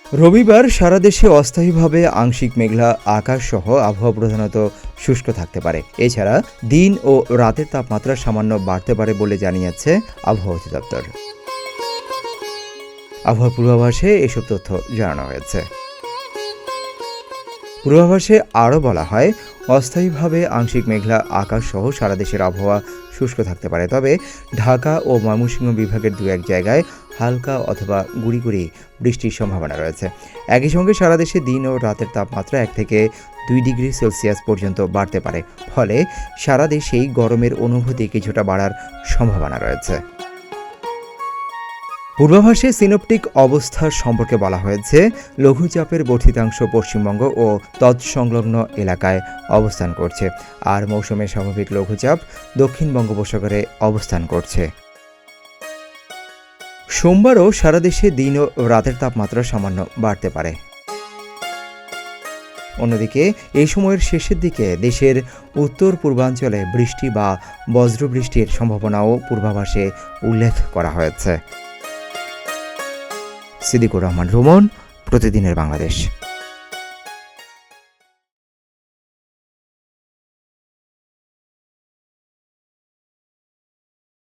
রবিবার সারা দেশে অস্থায়ীভাবে আংশিক মেঘলা আকাশ সহ আবহাওয়া প্রধানত শুষ্ক থাকতে পারে। এছাড়া দিন ও রাতের তাপমাত্রা সামান্য বাড়তে পারে বলে জানিয়েছে আবহাওয়া অধিদপ্তর। আবহাওয়া পূর্বাভাসে এসব তথ্য জানানো হয়েছে। পূর্বাভাসে আরও বলা হয়, অস্থায়ীভাবে আংশিক মেঘলা আকাশ সহ সারা দেশের আবহাওয়া শুষ্ক থাকতে পারে, তবে ঢাকা ও ময়মনসিংহ বিভাগের দু এক জায়গায় হালকা অথবা গুঁড়ি গুঁড়ি বৃষ্টির সম্ভাবনা রয়েছে। একই সঙ্গে সারা দেশে দিন ও রাতের তাপমাত্রা 1 থেকে 2 ডিগ্রি সেলসিয়াস পর্যন্ত বাড়তে পারে, ফলে সারা দেশেই গরমের অনুভূতি কিছুটা বাড়ার সম্ভাবনা রয়েছে। পূর্বাভাসে সিনোপটিক অবস্থার সম্পর্কে বলা হয়েছে, লঘুচাপের বর্ধিতাংশ পশ্চিমবঙ্গ ও তৎসংলগ্ন এলাকায় অবস্থান করছে, আর মৌসুমে স্বাভাবিক লঘুচাপ দক্ষিণ বঙ্গোপসাগরে অবস্থান করছে। সোমবারও সারা দেশে দিন ও রাতের তাপমাত্রা সামান্য বাড়তে পারে। অন্যদিকে এই সময়ের শেষের দিকে দেশের উত্তর পূর্বাঞ্চলে বৃষ্টি বা বজ্রবৃষ্টির সম্ভাবনাও পূর্বাভাসে উল্লেখ করা হয়েছে। সিদ্দিকুর রহমান রুমন, প্রতিদিনের বাংলাদেশ।